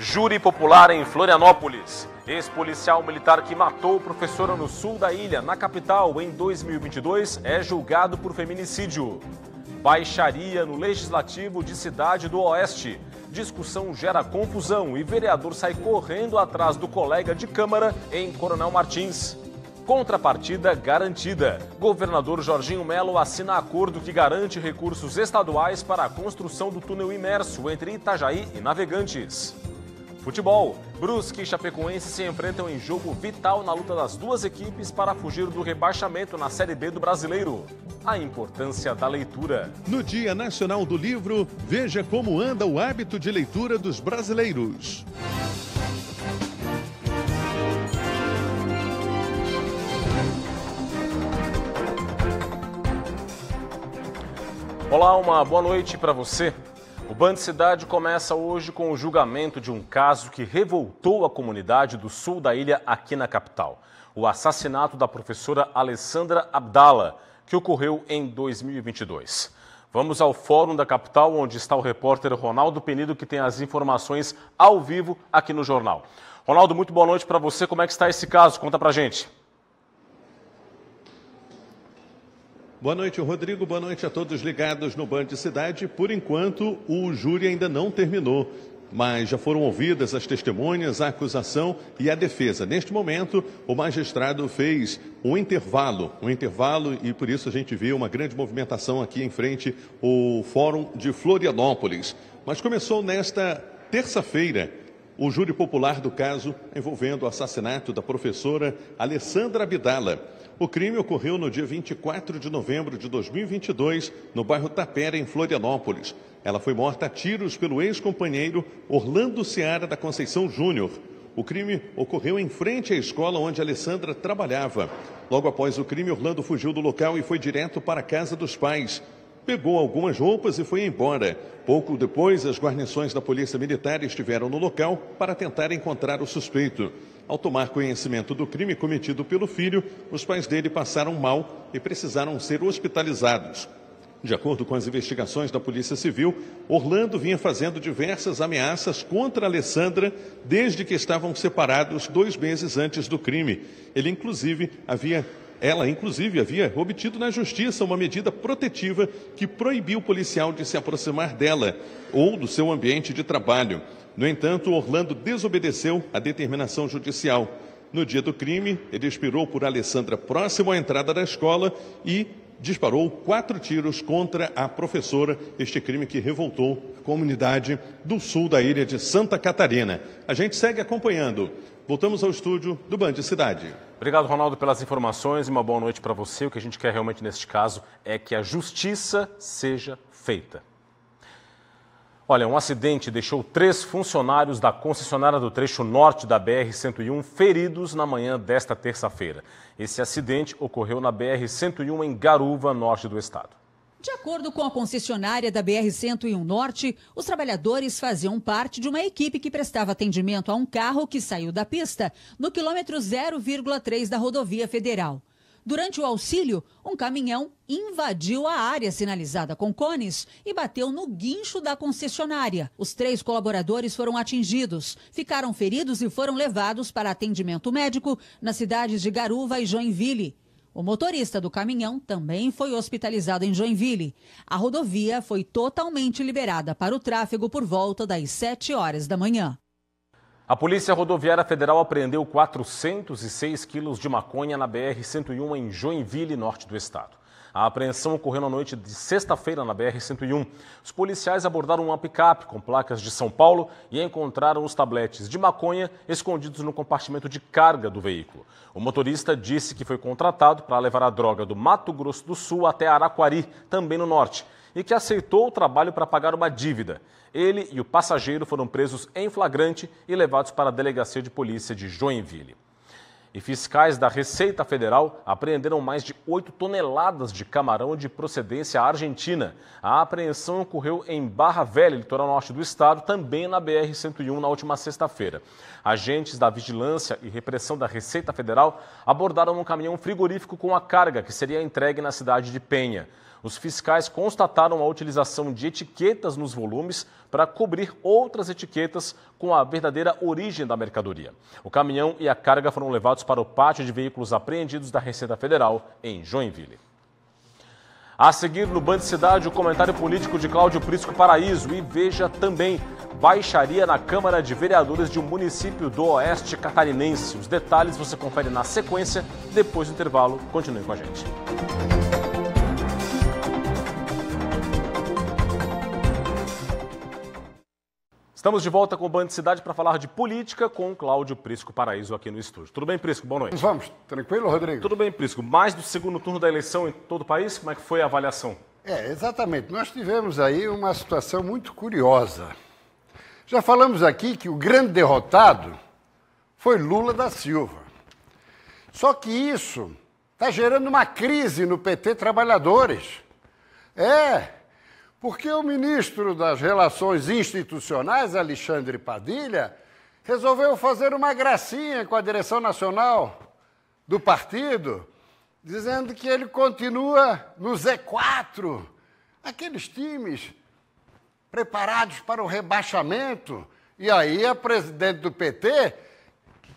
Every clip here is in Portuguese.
Júri popular em Florianópolis. Ex-policial militar que matou professora no sul da ilha, na capital, em 2022, é julgado por feminicídio. Baixaria no Legislativo de Cidade do Oeste. Discussão gera confusão e vereador sai correndo atrás do colega de Câmara em Coronel Martins. Contrapartida garantida. Governador Jorginho Melo assina acordo que garante recursos estaduais para a construção do túnel imerso entre Itajaí e Navegantes. Futebol. Brusque e Chapecoense se enfrentam em jogo vital na luta das duas equipes para fugir do rebaixamento na Série B do Brasileiro. A importância da leitura. No Dia Nacional do Livro, veja como anda o hábito de leitura dos brasileiros. Olá, uma boa noite para você. O Band Cidade começa hoje com o julgamento de um caso que revoltou a comunidade do sul da ilha aqui na capital. O assassinato da professora Alessandra Abdala, que ocorreu em 2022. Vamos ao Fórum da Capital, onde está o repórter Ronaldo Penido, que tem as informações ao vivo aqui no jornal. Ronaldo, muito boa noite para você. Como é que está esse caso? Conta pra gente. Boa noite, Rodrigo. Boa noite a todos ligados no Band Cidade. Por enquanto, o júri ainda não terminou, mas já foram ouvidas as testemunhas, a acusação e a defesa. Neste momento, o magistrado fez um intervalo e por isso a gente viu uma grande movimentação aqui em frente ao Fórum de Florianópolis. Mas começou nesta terça-feira o júri popular do caso envolvendo o assassinato da professora Alessandra Abdala. O crime ocorreu no dia 24 de novembro de 2022, no bairro Tapera, em Florianópolis. Ela foi morta a tiros pelo ex-companheiro Orlando Seara da Conceição Júnior. O crime ocorreu em frente à escola onde Alessandra trabalhava. Logo após o crime, Orlando fugiu do local e foi direto para a casa dos pais. Pegou algumas roupas e foi embora. Pouco depois, as guarnições da Polícia Militar estiveram no local para tentar encontrar o suspeito. Ao tomar conhecimento do crime cometido pelo filho, os pais dele passaram mal e precisaram ser hospitalizados. De acordo com as investigações da Polícia Civil, Orlando vinha fazendo diversas ameaças contra Alessandra desde que estavam separados 2 meses antes do crime. Ela, inclusive, havia obtido na justiça uma medida protetiva que proibiu o policial de se aproximar dela ou do seu ambiente de trabalho. No entanto, Orlando desobedeceu à determinação judicial. No dia do crime, ele esperou por Alessandra próximo à entrada da escola e disparou 4 tiros contra a professora, este crime que revoltou a comunidade do sul da ilha de Santa Catarina. A gente segue acompanhando. Voltamos ao estúdio do Band Cidade. Obrigado, Ronaldo, pelas informações e uma boa noite para você. O que a gente quer realmente neste caso é que a justiça seja feita. Olha, um acidente deixou 3 funcionários da concessionária do trecho norte da BR-101 feridos na manhã desta terça-feira. Esse acidente ocorreu na BR-101 em Garuva, norte do estado. De acordo com a concessionária da BR-101 Norte, os trabalhadores faziam parte de uma equipe que prestava atendimento a um carro que saiu da pista no quilômetro 0,3 da rodovia federal. Durante o auxílio, um caminhão invadiu a área sinalizada com cones e bateu no guincho da concessionária. Os 3 colaboradores foram atingidos, ficaram feridos e foram levados para atendimento médico nas cidades de Garuva e Joinville. O motorista do caminhão também foi hospitalizado em Joinville. A rodovia foi totalmente liberada para o tráfego por volta das 7 horas da manhã. A Polícia Rodoviária Federal apreendeu 406 quilos de maconha na BR-101 em Joinville, norte do estado. A apreensão ocorreu na noite de sexta-feira na BR-101. Os policiais abordaram uma picape com placas de São Paulo e encontraram os tabletes de maconha escondidos no compartimento de carga do veículo. O motorista disse que foi contratado para levar a droga do Mato Grosso do Sul até Araquari, também no norte, e que aceitou o trabalho para pagar uma dívida. Ele e o passageiro foram presos em flagrante e levados para a Delegacia de Polícia de Joinville. E fiscais da Receita Federal apreenderam mais de 8 toneladas de camarão de procedência argentina. A apreensão ocorreu em Barra Velha, litoral norte do estado, também na BR-101, na última sexta-feira. Agentes da Vigilância e Repressão da Receita Federal abordaram um caminhão frigorífico com a carga que seria entregue na cidade de Penha. Os fiscais constataram a utilização de etiquetas nos volumes para cobrir outras etiquetas com a verdadeira origem da mercadoria. O caminhão e a carga foram levados para o pátio de veículos apreendidos da Receita Federal, em Joinville. A seguir, no Band Cidade, o comentário político de Cláudio Prisco Paraíso. E veja também, baixaria na Câmara de Vereadores de um município do Oeste Catarinense. Os detalhes você confere na sequência, depois do intervalo. Continue com a gente. Estamos de volta com o Band Cidade para falar de política com Cláudio Prisco Paraíso aqui no estúdio. Tudo bem, Prisco? Boa noite. Vamos. Tranquilo, Rodrigo? Tudo bem, Prisco. Mais do segundo turno da eleição em todo o país, como é que foi a avaliação? Exatamente. Nós tivemos aí uma situação muito curiosa. Já falamos aqui que o grande derrotado foi Lula da Silva. Só que isso está gerando uma crise no PT Trabalhadores. Porque o ministro das Relações Institucionais, Alexandre Padilha, resolveu fazer uma gracinha com a direção nacional do partido, dizendo que ele continua no Z4, aqueles times preparados para o rebaixamento. E aí a presidente do PT,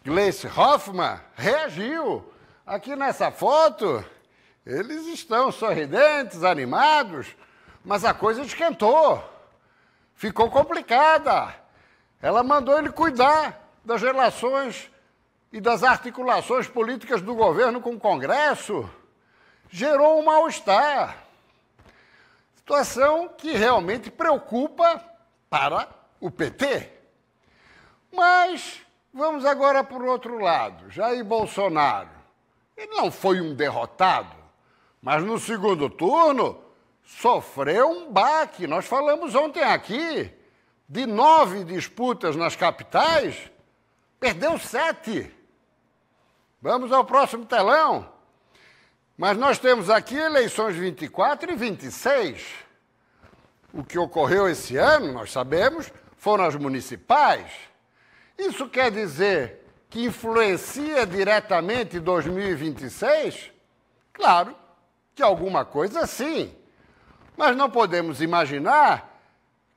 Gleice Hoffmann, reagiu. Aqui nessa foto, eles estão sorridentes, animados, mas a coisa esquentou, ficou complicada. Ela mandou ele cuidar das relações e das articulações políticas do governo com o Congresso. Gerou um mal-estar. Situação que realmente preocupa para o PT. Mas vamos agora para o outro lado. Jair Bolsonaro, ele não foi um derrotado, mas no segundo turno sofreu um baque. Nós falamos ontem aqui, de 9 disputas nas capitais, perdeu 7. Vamos ao próximo telão. Mas nós temos aqui eleições 24 e 26. O que ocorreu esse ano, nós sabemos, foram as municipais. Isso quer dizer que influencia diretamente 2026? Claro que alguma coisa sim. Mas não podemos imaginar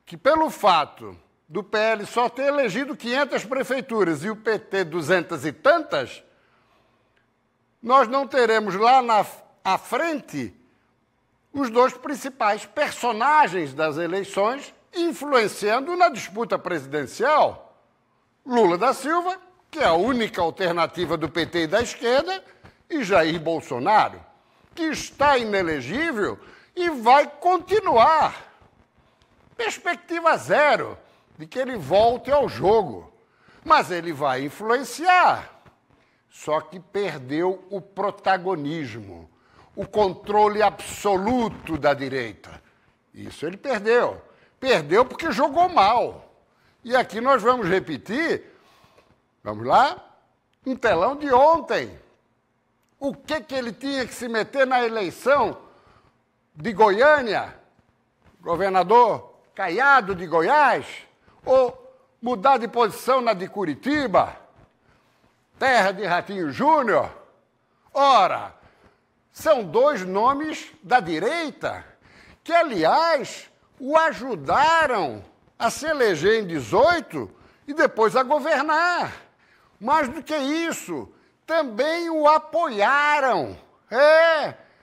que, pelo fato do PL só ter elegido 500 prefeituras e o PT 200 e tantas, nós não teremos lá à frente os dois principais personagens das eleições influenciando na disputa presidencial. Lula da Silva, que é a única alternativa do PT e da esquerda, e Jair Bolsonaro, que está inelegível e vai continuar. Perspectiva zero de que ele volte ao jogo. Mas ele vai influenciar. Só que perdeu o protagonismo, o controle absoluto da direita. Isso ele perdeu. Perdeu porque jogou mal. E aqui nós vamos repetir, vamos lá, um telão de ontem. O que ele tinha que se meter na eleição de Goiânia, governador Caiado de Goiás, ou mudar de posição na de Curitiba, terra de Ratinho Júnior? Ora, são dois nomes da direita que, aliás, o ajudaram a se eleger em 18 e depois a governar. Mais do que isso, também o apoiaram,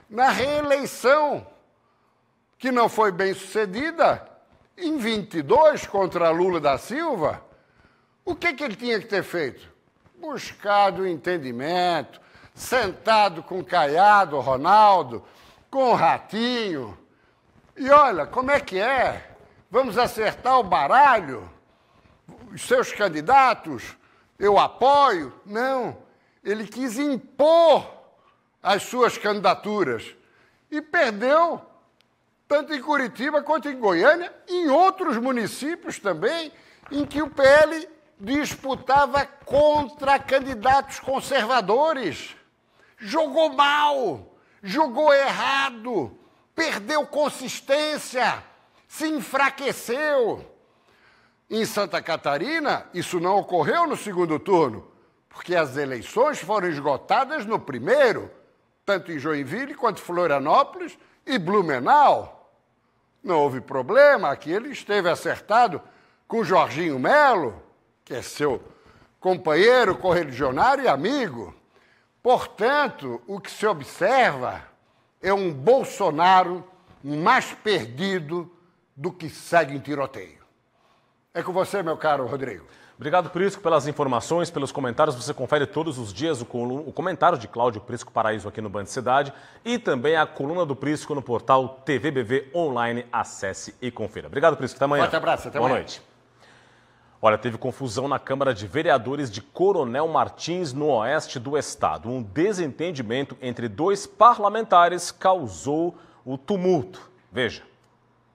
na reeleição, que não foi bem sucedida, em 22 contra Lula da Silva. O que ele tinha que ter feito? Buscado entendimento, sentado com Caiado, Ronaldo, com Ratinho. E olha, como é que é? Vamos acertar o baralho? Os seus candidatos, eu apoio? Não. Ele quis impor as suas candidaturas e perdeu, tanto em Curitiba quanto em Goiânia, e em outros municípios também, em que o PL disputava contra candidatos conservadores. Jogou mal, jogou errado, perdeu consistência, se enfraqueceu. Em Santa Catarina, isso não ocorreu no segundo turno, porque as eleições foram esgotadas no primeiro, tanto em Joinville quanto em Florianópolis E Blumenau, não houve problema, aqui ele esteve acertado com Jorginho Melo, que é seu companheiro, correligionário e amigo. Portanto, o que se observa é um Bolsonaro mais perdido do que segue em tiroteio. É com você, meu caro Rodrigo. Obrigado, Prisco, pelas informações, pelos comentários. Você confere todos os dias o comentário de Cláudio Prisco Paraíso aqui no Band Cidade e também a coluna do Prisco no portal TVBV Online. Acesse e confira. Obrigado, Prisco. Até amanhã. Forte abraço. Até amanhã. Boa noite. Olha, teve confusão na Câmara de Vereadores de Coronel Martins, no oeste do estado. Um desentendimento entre dois parlamentares causou o tumulto. Veja.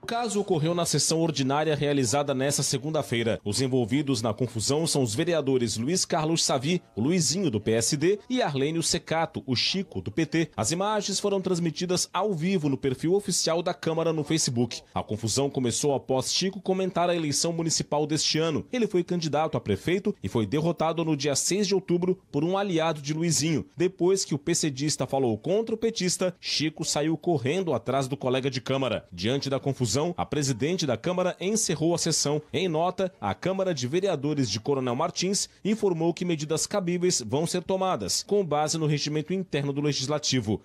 O caso ocorreu na sessão ordinária realizada nesta segunda-feira. Os envolvidos na confusão são os vereadores Luiz Carlos Savi, o Luizinho do PSD, e Arlênio Secato, o Chico do PT. As imagens foram transmitidas ao vivo no perfil oficial da Câmara no Facebook. A confusão começou após Chico comentar a eleição municipal deste ano. Ele foi candidato a prefeito e foi derrotado no dia 6 de outubro por um aliado de Luizinho. Depois que o PCdista falou contra o petista, Chico saiu correndo atrás do colega de Câmara. Diante da confusão, a presidente da Câmara encerrou a sessão. Em nota, a Câmara de Vereadores de Coronel Martins informou que medidas cabíveis vão ser tomadas, com base no regimento interno do Legislativo.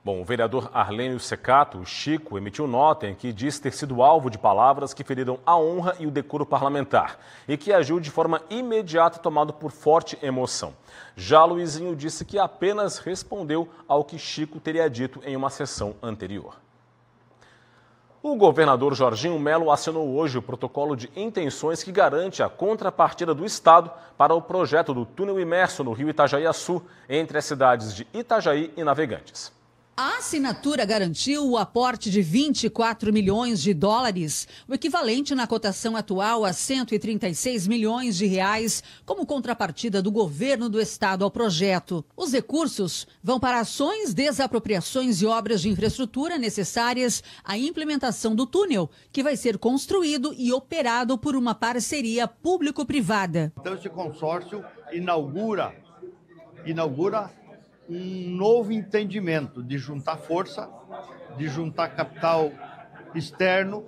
Bom, o vereador Arlênio Secato, o Chico, emitiu nota em que diz ter sido alvo de palavras que feriram a honra e o decoro parlamentar e que agiu de forma imediata, tomado por forte emoção. Já Luizinho disse que apenas respondeu ao que Chico teria dito em uma sessão anterior. O governador Jorginho Melo assinou hoje o protocolo de intenções que garante a contrapartida do Estado para o projeto do túnel imerso no rio Itajaiaçu, entre as cidades de Itajaí e Navegantes. A assinatura garantiu o aporte de 24 milhões de dólares, o equivalente na cotação atual a 136 milhões de reais, como contrapartida do governo do estado ao projeto. Os recursos vão para ações, desapropriações e obras de infraestrutura necessárias à implementação do túnel, que vai ser construído e operado por uma parceria público-privada. Então esse consórcio inaugura um novo entendimento de juntar força, de juntar capital externo,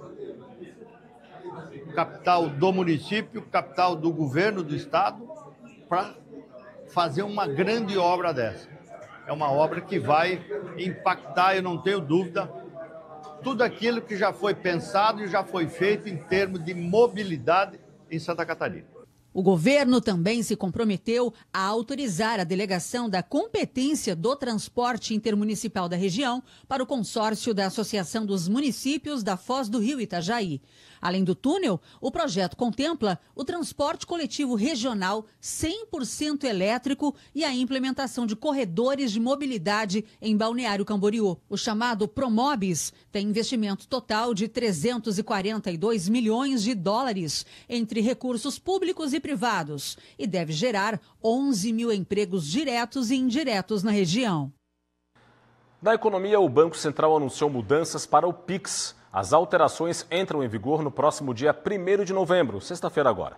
capital do município, capital do governo do estado, para fazer uma grande obra dessa. É uma obra que vai impactar, eu não tenho dúvida, tudo aquilo que já foi pensado e já foi feito em termos de mobilidade em Santa Catarina. O governo também se comprometeu a autorizar a delegação da competência do transporte intermunicipal da região para o consórcio da Associação dos Municípios da Foz do Rio Itajaí. Além do túnel, o projeto contempla o transporte coletivo regional 100% elétrico e a implementação de corredores de mobilidade em Balneário Camboriú. O chamado Promobis tem investimento total de 342 milhões de dólares entre recursos públicos e privados e deve gerar 11 mil empregos diretos e indiretos na região. Na economia, o Banco Central anunciou mudanças para o Pix. As alterações entram em vigor no próximo dia 1º de novembro, sexta-feira agora.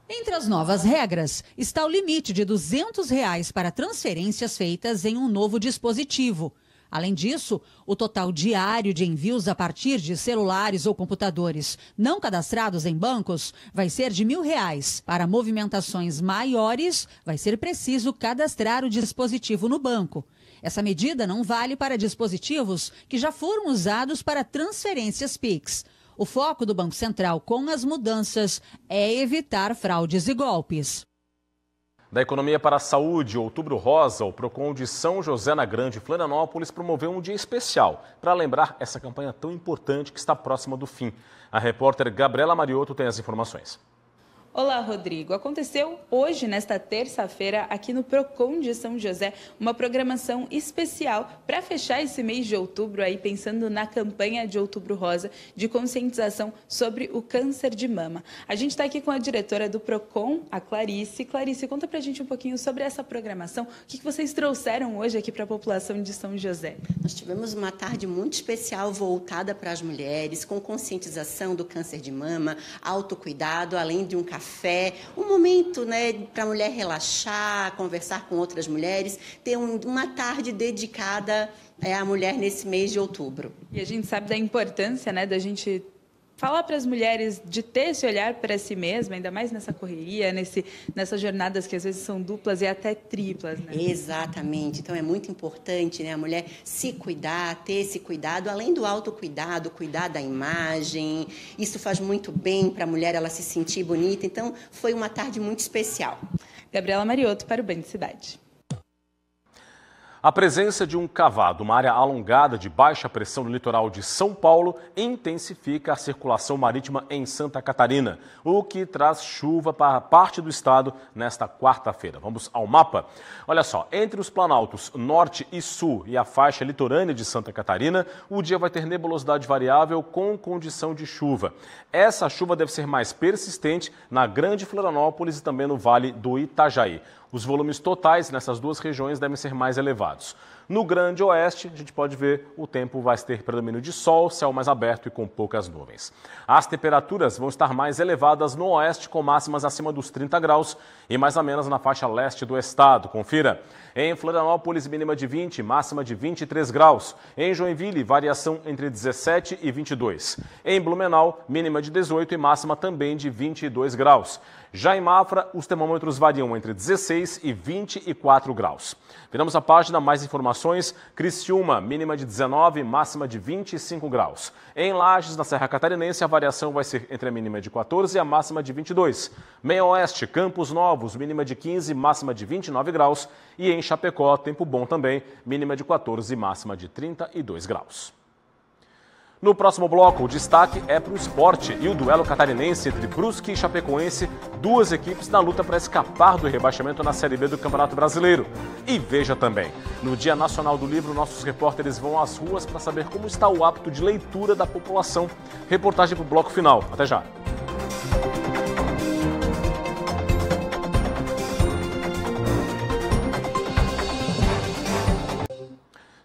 Entre as novas regras está o limite de R$ 200 para transferências feitas em um novo dispositivo. Além disso, o total diário de envios a partir de celulares ou computadores não cadastrados em bancos vai ser de R$ 1.000. Para movimentações maiores, vai ser preciso cadastrar o dispositivo no banco. Essa medida não vale para dispositivos que já foram usados para transferências Pix. O foco do Banco Central com as mudanças é evitar fraudes e golpes. Da economia para a saúde, Outubro Rosa, o PROCON de São José na Grande Florianópolis promoveu um dia especial para lembrar essa campanha tão importante que está próxima do fim. A repórter Gabriela Mariotto tem as informações. Olá, Rodrigo. Aconteceu hoje, nesta terça-feira, aqui no PROCON de São José, uma programação especial para fechar esse mês de outubro, aí pensando na campanha de Outubro Rosa de conscientização sobre o câncer de mama. A gente está aqui com a diretora do PROCON, a Clarice. Clarice, conta para a gente um pouquinho sobre essa programação. O que vocês trouxeram hoje aqui para a população de São José? Nós tivemos uma tarde muito especial voltada para as mulheres, com conscientização do câncer de mama, autocuidado, além de um café café, um momento, né, para a mulher relaxar, conversar com outras mulheres, ter uma tarde dedicada à mulher nesse mês de outubro. E a gente sabe da importância, né, da gente falar para as mulheres de ter esse olhar para si mesma, ainda mais nessa correria, nessas jornadas que às vezes são duplas e até triplas, né? Exatamente. Então é muito importante, né, a mulher se cuidar, ter esse cuidado, além do autocuidado, cuidar da imagem. Isso faz muito bem para a mulher, ela se sentir bonita. Então foi uma tarde muito especial. Gabriela Mariotto para o Band Cidade. A presença de um cavado, uma área alongada de baixa pressão no litoral de São Paulo, intensifica a circulação marítima em Santa Catarina, o que traz chuva para parte do estado nesta quarta-feira. Vamos ao mapa? Olha só, entre os planaltos norte e sul e a faixa litorânea de Santa Catarina, o dia vai ter nebulosidade variável com condição de chuva. Essa chuva deve ser mais persistente na Grande Florianópolis e também no Vale do Itajaí. Os volumes totais nessas duas regiões devem ser mais elevados. No Grande Oeste, a gente pode ver o tempo vai ter predomínio de sol, céu mais aberto e com poucas nuvens. As temperaturas vão estar mais elevadas no oeste, com máximas acima dos 30 graus e mais amenas na faixa leste do estado. Confira. Em Florianópolis, mínima de 20, máxima de 23 graus. Em Joinville, variação entre 17 e 22. Em Blumenau, mínima de 18 e máxima também de 22 graus. Já em Mafra, os termômetros variam entre 16 e 24 graus. Viramos a página, mais informações. Criciúma, mínima de 19, máxima de 25 graus. Em Lages, na Serra Catarinense, a variação vai ser entre a mínima de 14 e a máxima de 22. Meio Oeste, Campos Novos, mínima de 15, máxima de 29 graus. E em Chapecó, tempo bom também, mínima de 14 e máxima de 32 graus. No próximo bloco, o destaque é para o esporte e o duelo catarinense entre Brusque e Chapecoense, duas equipes na luta para escapar do rebaixamento na Série B do Campeonato Brasileiro. E veja também, no Dia Nacional do Livro, nossos repórteres vão às ruas para saber como está o hábito de leitura da população. Reportagem para o bloco final. Até já!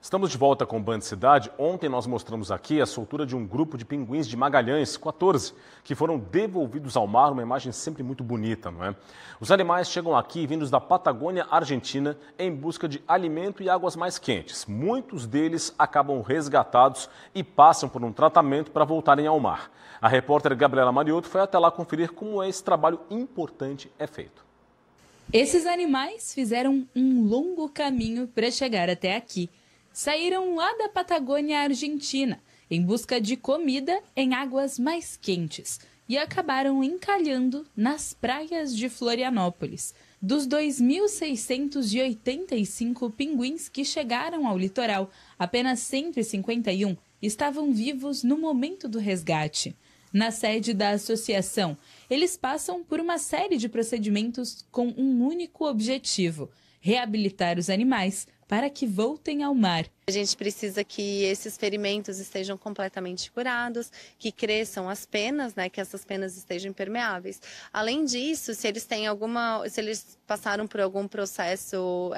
Estamos de volta com o Band Cidade. Ontem nós mostramos aqui a soltura de um grupo de pinguins de Magalhães, 14, que foram devolvidos ao mar, uma imagem sempre muito bonita, não é? Os animais chegam aqui vindos da Patagônia Argentina em busca de alimento e águas mais quentes. Muitos deles acabam resgatados e passam por um tratamento para voltarem ao mar. A repórter Gabriela Mariotto foi até lá conferir como esse trabalho importante é feito. Esses animais fizeram um longo caminho para chegar até aqui. Saíram lá da Patagônia Argentina, em busca de comida em águas mais quentes, e acabaram encalhando nas praias de Florianópolis. Dos 2.685 pinguins que chegaram ao litoral, apenas 151 estavam vivos no momento do resgate. Na sede da associação, eles passam por uma série de procedimentos com um único objetivo: reabilitar os animais para que voltem ao mar. A gente precisa que esses ferimentos estejam completamente curados, que cresçam as penas, né, que essas penas estejam impermeáveis. Além disso, se eles passaram por algum processo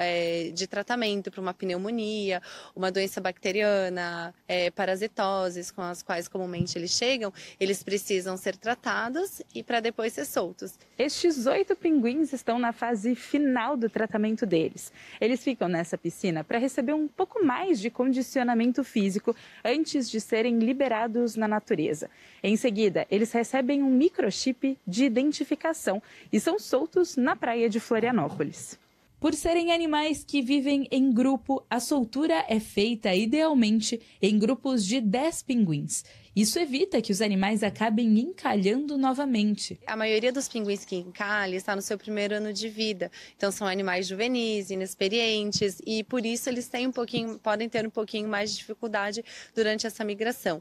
de tratamento para uma pneumonia, uma doença bacteriana, parasitoses com as quais comumente eles chegam, eles precisam ser tratados e para depois ser soltos. Estes 8 pinguins estão na fase final do tratamento deles. Eles ficam nessa piscina para receber um pouco mais de condicionamento físico antes de serem liberados na natureza. Em seguida, eles recebem um microchip de identificação e são soltos na praia de Florianópolis. Por serem animais que vivem em grupo, a soltura é feita idealmente em grupos de 10 pinguins. Isso evita que os animais acabem encalhando novamente. A maioria dos pinguins que encalham está no seu primeiro ano de vida. Então são animais juvenis, inexperientes e por isso eles podem ter um pouquinho mais de dificuldade durante essa migração.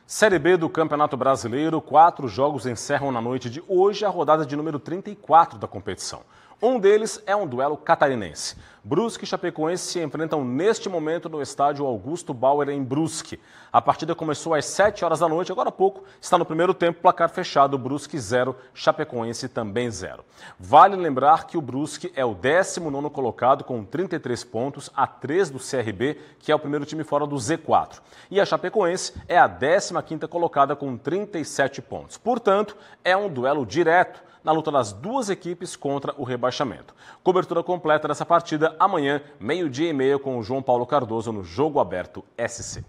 Série B do Campeonato Brasileiro, 4 jogos encerram na noite de hoje a rodada de número 34 da competição. Um deles é um duelo catarinense. Brusque e Chapecoense se enfrentam neste momento no estádio Augusto Bauer, em Brusque. A partida começou às 7 horas da noite, agora há pouco está no primeiro tempo, placar fechado, Brusque 0, Chapecoense também 0. Vale lembrar que o Brusque é o 19º colocado com 33 pontos, a 3 do CRB, que é o primeiro time fora do Z4. E a Chapecoense é a 15ª colocada com 37 pontos. Portanto, é um duelo direto na luta das duas equipes contra o rebaixamento. Cobertura completa dessa partida amanhã, 12h30, com o João Paulo Cardoso no Jogo Aberto SC.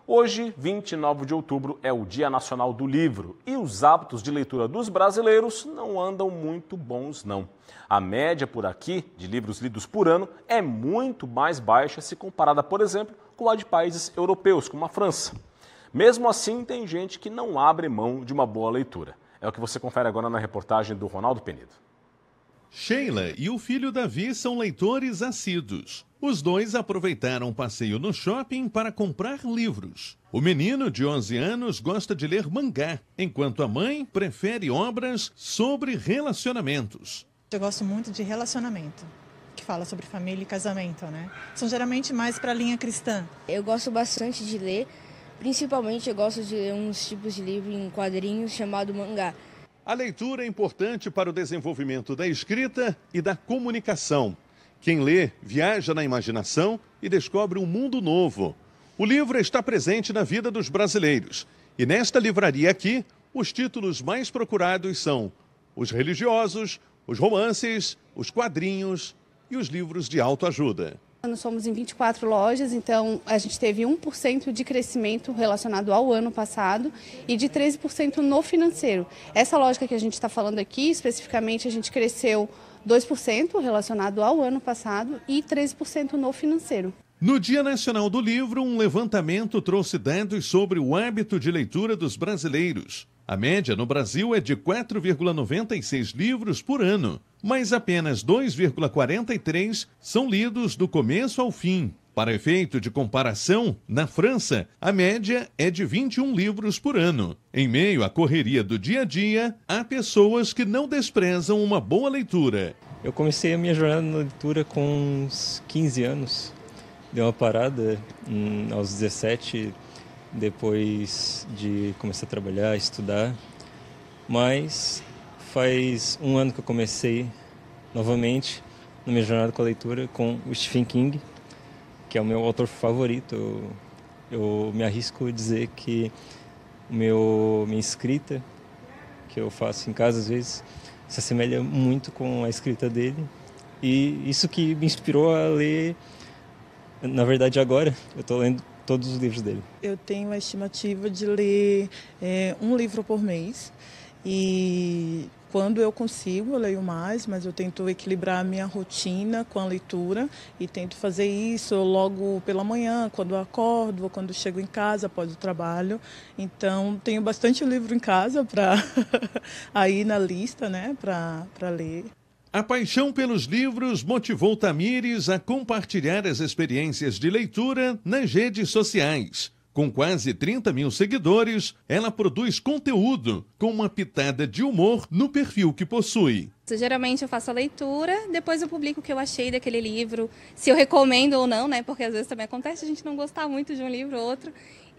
Hoje, 29 de outubro, é o Dia Nacional do Livro e os hábitos de leitura dos brasileiros não andam muito bons, não. A média por aqui de livros lidos por ano é muito mais baixa se comparada, por exemplo, com a de países europeus, como a França. Mesmo assim, tem gente que não abre mão de uma boa leitura. É o que você confere agora na reportagem do Ronaldo Penido. Sheila e o filho Davi são leitores assíduos. Os dois aproveitaram um passeio no shopping para comprar livros. O menino, de 11 anos, gosta de ler mangá, enquanto a mãe prefere obras sobre relacionamentos. Eu gosto muito de relacionamento, que fala sobre família e casamento, né? São geralmente mais para a linha cristã. Eu gosto bastante de ler. Principalmente eu gosto de ler uns tipos de livro em quadrinhos chamado mangá. A leitura é importante para o desenvolvimento da escrita e da comunicação. Quem lê viaja na imaginação e descobre um mundo novo. O livro está presente na vida dos brasileiros. E nesta livraria aqui, os títulos mais procurados são os religiosos, os romances, os quadrinhos e os livros de autoajuda. Nós somos em 24 lojas, então a gente teve 1% de crescimento relacionado ao ano passado e de 13% no financeiro. Essa lógica que a gente está falando aqui, especificamente, a gente cresceu 2% relacionado ao ano passado e 13% no financeiro. No Dia Nacional do Livro, um levantamento trouxe dados sobre o hábito de leitura dos brasileiros. A média no Brasil é de 4,96 livros por ano, mas apenas 2,43 são lidos do começo ao fim. Para efeito de comparação, na França, a média é de 21 livros por ano. Em meio à correria do dia a dia, há pessoas que não desprezam uma boa leitura. Eu comecei a minha jornada na leitura com uns 15 anos. Dei uma parada aos 17, depois de começar a trabalhar, estudar. Mas faz um ano que eu comecei novamente na minha jornada com a leitura com o Stephen King, que é o meu autor favorito. Eu me arrisco a dizer que minha escrita, que eu faço em casa às vezes, se assemelha muito com a escrita dele. E isso que me inspirou a ler, na verdade agora, eu estou lendo todos os livros dele. Eu tenho a estimativa de ler um livro por mês e quando eu consigo, eu leio mais, mas eu tento equilibrar a minha rotina com a leitura e tento fazer isso logo pela manhã, quando eu acordo ou quando chego em casa após o trabalho. Então, tenho bastante livro em casa para aí na lista, né, para ler. A paixão pelos livros motivou Tamires a compartilhar as experiências de leitura nas redes sociais. Com quase 30 mil seguidores, ela produz conteúdo com uma pitada de humor no perfil que possui. Geralmente eu faço a leitura, depois eu publico o que eu achei daquele livro, se eu recomendo ou não, né? Porque às vezes também acontece a gente não gostar muito de um livro ou outro.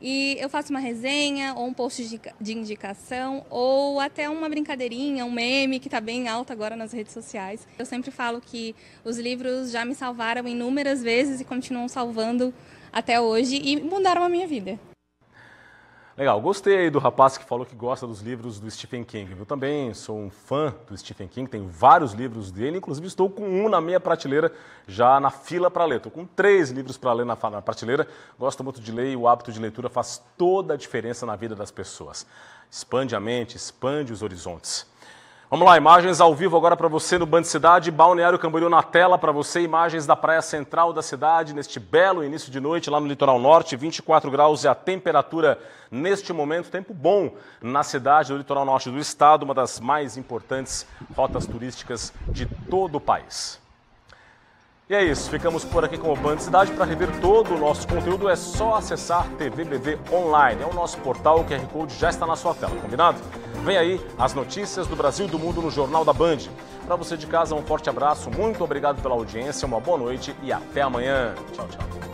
E eu faço uma resenha, ou um post de indicação, ou até uma brincadeirinha, um meme que está bem alto agora nas redes sociais. Eu sempre falo que os livros já me salvaram inúmeras vezes e continuam salvando até hoje e mudaram a minha vida. Legal, gostei aí do rapaz que falou que gosta dos livros do Stephen King. Eu também sou um fã do Stephen King, tenho vários livros dele, inclusive estou com um na minha prateleira, já na fila para ler. Estou com 3 livros para ler na prateleira, gosto muito de ler e o hábito de leitura faz toda a diferença na vida das pessoas. Expande a mente, expande os horizontes. Vamos lá, imagens ao vivo agora para você no Band Cidade, Balneário Camboriú na tela para você, imagens da praia central da cidade neste belo início de noite lá no litoral norte, 24 graus é a temperatura neste momento, tempo bom na cidade do litoral norte do estado, uma das mais importantes rotas turísticas de todo o país. E é isso, ficamos por aqui com o Band Cidade. Para rever todo o nosso conteúdo é só acessar TVBV Online. É o nosso portal, o QR Code já está na sua tela, combinado? Vem aí as notícias do Brasil e do mundo no Jornal da Band. Para você de casa, um forte abraço, muito obrigado pela audiência, uma boa noite e até amanhã. Tchau, tchau.